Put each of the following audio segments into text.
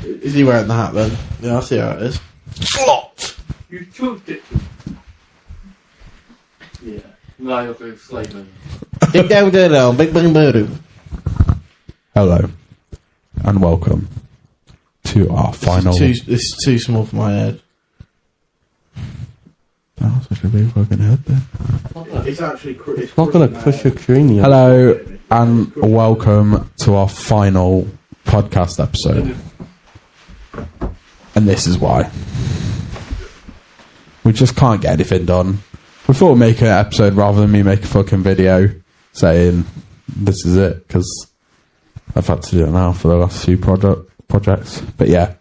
Is he wearing the hat then? Yeah, I see how it is. Flop! You choked it. Yeah. Now you're going slaving. Big down down, big bang boo. Hello, and welcome to our final... It's too small for my head. That was such a big fucking head then. It's actually... It's not going to crush your cranium. Hello, and welcome to our final podcast episode. And this is why. We just can't get anything done. We thought we'd make an episode rather than me make a fucking video saying this is it, because I've had to do it now for the last few projects. But yeah,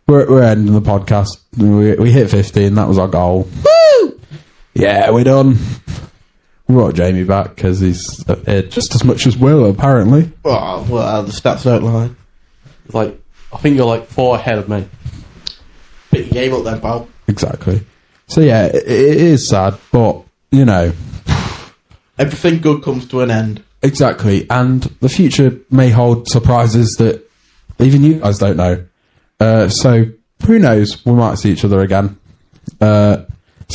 we're ending the podcast. We hit 15, that was our goal. Woo! Yeah, we're done. We brought Jamie back because he's here just as much as Will, apparently. Well, the stats don't lie. Like, I think you're like 4 ahead of me. But you gave up then, pal. Exactly. So yeah, it is sad, but, you know... Everything good comes to an end. Exactly, and the future may hold surprises that even you guys don't know. So, who knows? We might see each other again. Sounds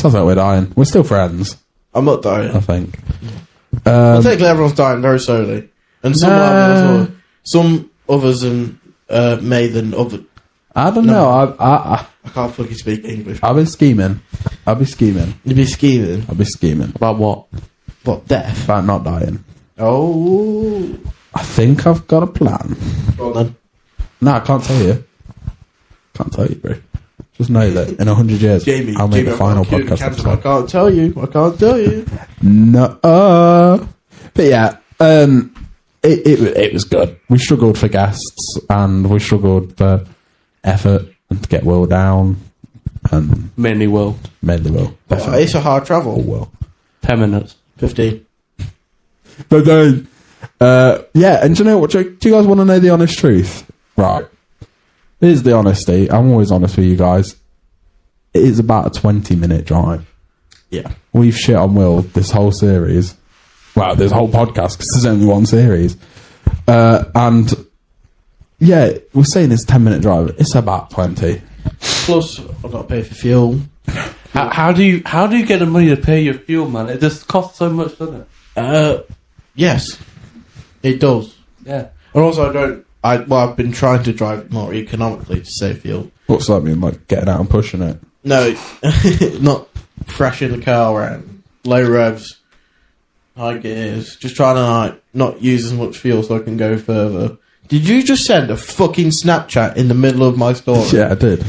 like we're dying. We're still friends. I'm not dying. I think. I think everyone's dying very slowly. And some others may than other... I don't know. I can't fucking speak English. I'll be scheming. You'd be scheming? I'll be scheming. About what? What, death? About not dying. Oh. I think I've got a plan. Go on then. No, I can't tell you. Can't tell you, bro. Just know that in 100 years, Jamie, I'll make the final podcast episode. I can't tell you. No. But yeah, it was good. We struggled for guests, and we struggled for effort and to get Will down. And Mainly Will. Definitely. It's a hard travel. Will. 10 minutes. 15. But then, yeah, and do you know what? Do you guys want to know the honest truth? Right. Here's the honesty. I'm always honest with you guys. It is about a 20-minute drive. Yeah. We've shit on Will this whole series. Well, this whole podcast, because there's only one series. And, yeah, we're saying it's a 10-minute drive. It's about 20. Plus, I've got to pay for fuel. How do you get the money to pay your fuel, man? It just costs so much, doesn't it? Yes. It does. Yeah. And also, I've been trying to drive more economically to save fuel. What's that mean? Like getting out and pushing it? No, not thrashing the car around. Low revs, high gears. Just trying to not use as much fuel so I can go further. Did you just send a fucking Snapchat in the middle of my story? Yeah, I did.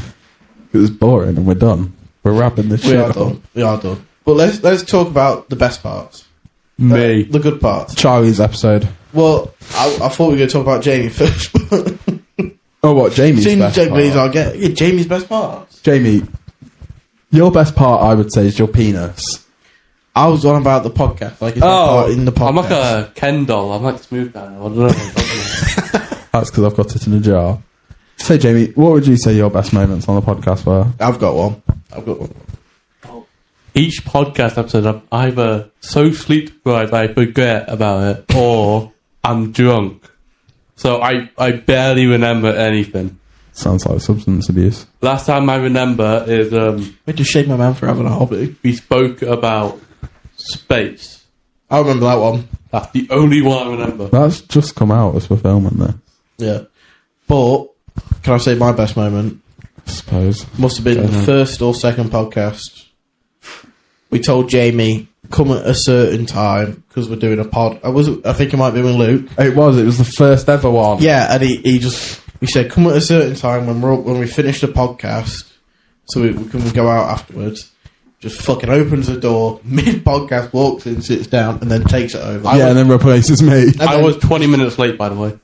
It was boring, and we're done. We're wrapping this shit up. We are done. But let's talk about the best parts. Me. The good parts. Charlie's episode. Well, I thought we were going to talk about Jamie first. Oh, what? Jamie's best part? Jamie's best parts. Jamie, your best part, I would say, is your penis. I was on about the podcast. Like, is part in the podcast? I'm like a Ken doll. I'm like smooth down. I don't know what I'm talking about. That's because I've got it in a jar. So, Jamie, what would you say your best moments on the podcast were? I've got one. Each podcast episode, I'm either so sleep deprived I forget about it, or I'm drunk. So I barely remember anything. Sounds like substance abuse. Last time I remember is I just shake my man for having a hobby. we spoke about space. I remember that one. That's the only one I remember. That's just come out as we're filming there. Yeah. But, can I say my best moment? I suppose. Must have been the first or second podcast. We told Jamie, come at a certain time, because we're doing a pod. I think it might be with Luke. It was the first ever one. Yeah, and we said, come at a certain time when we finish the podcast, so we can go out afterwards. Just fucking opens the door, mid-podcast, walks in, sits down, and then takes it over. And then replaces me. I was 20 minutes late, by the way.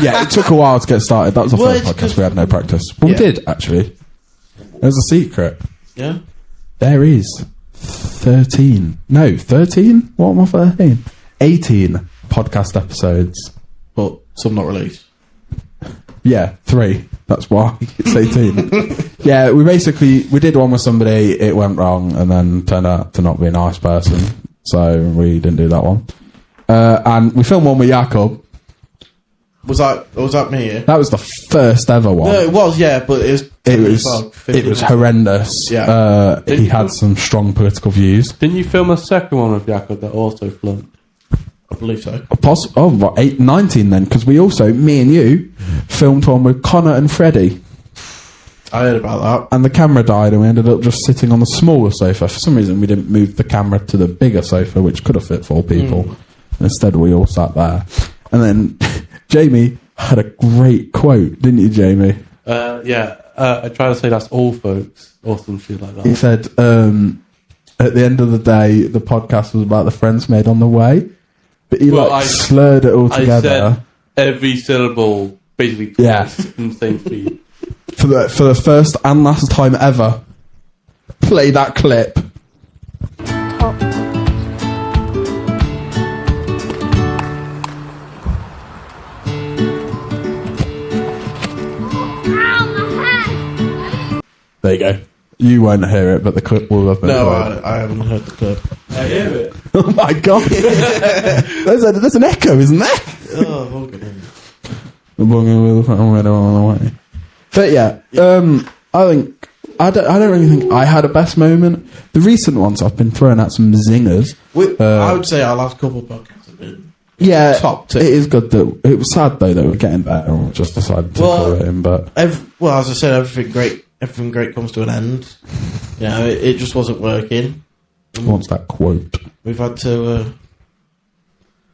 Yeah, it took a while to get started. That was the first podcast. We had no practice. But we did, actually. There's a secret. Yeah? There is 13. No, 13? What am I 13? 18 podcast episodes. But some not released. Yeah, 3. That's why it's 18. Yeah, we did one with somebody, it went wrong, and then turned out to not be a nice person. So we didn't do that one. And we filmed one with Jakob. Was that me? Yeah? That was the first ever one. No, it was, yeah, but It was horrendous. Yeah. He had some strong political views. Didn't you film a second one with Jakob that also flunked? I believe so. 19 then, because me and you, filmed one with Connor and Freddie. I heard about that. And the camera died, and we ended up just sitting on the smaller sofa. For some reason, we didn't move the camera to the bigger sofa, which could have fit 4 people. Instead, we all sat there. And then Jamie had a great quote, didn't you, Jamie? I try to say that's all, folks, or some shit like that. He said, at the end of the day, the podcast was about the friends made on the way. But he slurred it all together. I said every syllable basically twice in the same speed. For the first and last time ever, play that clip. There you go. You won't hear it, but the clip will have been played. I haven't heard the clip. I hear it. Oh my god! there's an echo, isn't there? Oh, okay. But yeah, I think I don't really think I had a best moment. The recent ones I've been throwing out some zingers. I would say our last couple of podcasts have been top 2. It is good that it was sad though that we're getting better and we just decided to call it in. But as I said, everything great comes to an end. You know, it just wasn't working. What's that quote? We've had to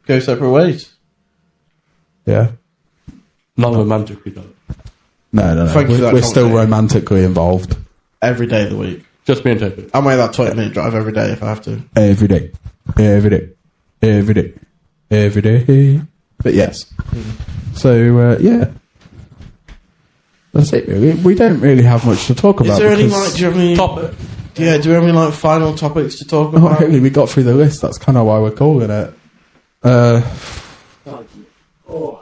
go separate ways. Yeah. Not romantically though. No. We're still romantically involved. Every day of the week. Just me and Toby. I'll make that 20-minute drive every day if I have to. Every day. But yes. So, yeah. That's it, really. We don't really have much to talk about. Is there any, do you have any... Topic? Yeah, do we have any, final topics to talk Not about? really. We got through the list. That's kind of why we're calling it.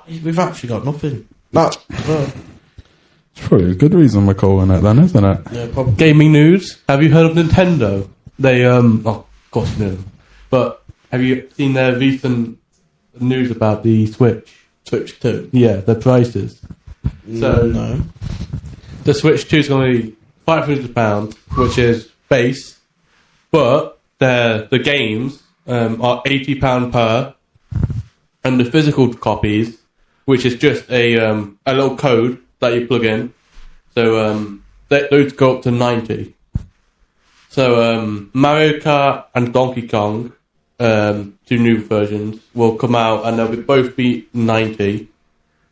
We've actually got nothing. It's It's probably a good reason we're calling it then, isn't it? Yeah, probably. Gaming news. Have you heard of Nintendo? They, of course you know. But have you seen their recent news about the Switch? Switch 2? Yeah, the prices. So, no. The Switch 2 is going to be £500, which is base. But the games are £80 per. And the physical copies, which is just a little code that you plug in. So those go up to 90. So Mario Kart and Donkey Kong, 2 new versions, will come out and they'll both be 90.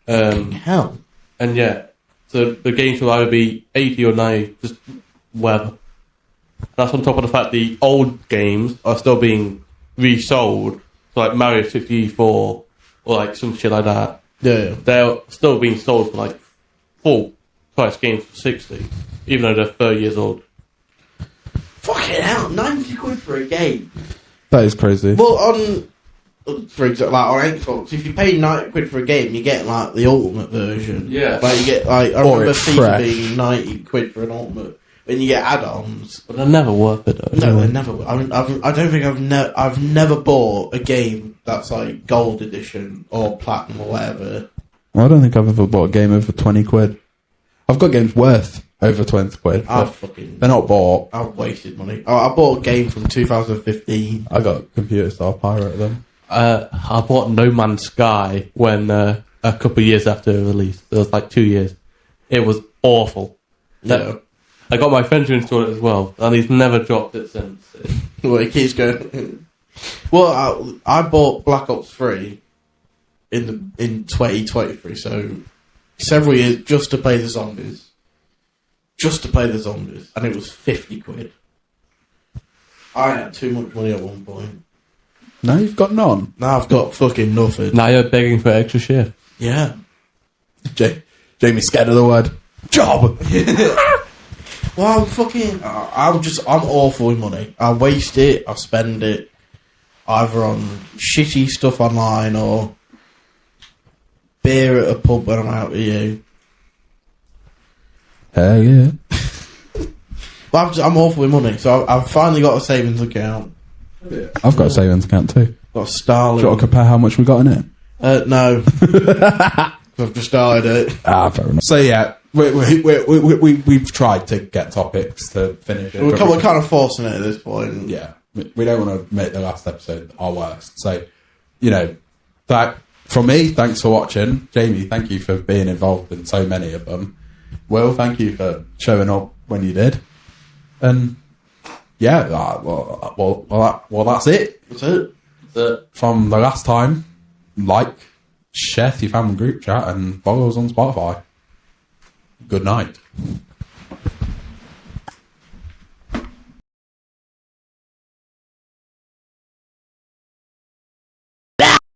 Hell. And yeah, so the games will either be 80 or 90, just whatever. That's on top of the fact the old games are still being resold. So like Mario 64 or like some shit like that. Yeah. They're still being sold for like full price games for 60, even though they're 30 years old. Fucking hell, 90 quid for a game. That is crazy. Well, for example, on Xbox, if you pay 90 quid for a game, you get like the ultimate version. Yeah. Like you get I remember FIFA being 90 quid for an ultimate, and you get add-ons. But they're never worth it though. No, they're never. I don't think I've never bought a game that's like gold edition or platinum or whatever. Well, I don't think I've ever bought a game over 20 quid. I've got games worth over 20 quid. They're not bought. I've wasted money. I bought a game from 2015. I got Computer Star Pirate them. I bought No Man's Sky when a couple of years after it released. It was like 2 years. It was awful. Yeah. I got my friend to install it as well, and he's never dropped it since. Well, it keeps going. Well, I bought Black Ops 3 in 2023, so several years just to play the zombies. And it was 50 quid. I had too much money at one point. No, you've got none. Now I've got fucking nothing. Now you're begging for extra shift. Yeah. Jamie's scared of the word job. Well, I'm awful with money. I waste it, I spend it either on shitty stuff online or beer at a pub when I'm out with you. Hell yeah. Well, I'm awful with money, so I've finally got a savings account. I've got a savings account too. Got a Starling. Do you want to compare how much we got in it? No. I've just started it. Fair enough. So yeah, we've tried to get topics to finish it. We're kind of forcing it at this point. Yeah, we don't want to make the last episode our worst. So, you know, that from me, thanks for watching. Jamie, thank you for being involved in so many of them. Will, thank you for showing up when you did. And yeah, well, that's it. That's it. From the last time, like, share to your family group chat, and follow us on Spotify. Good night.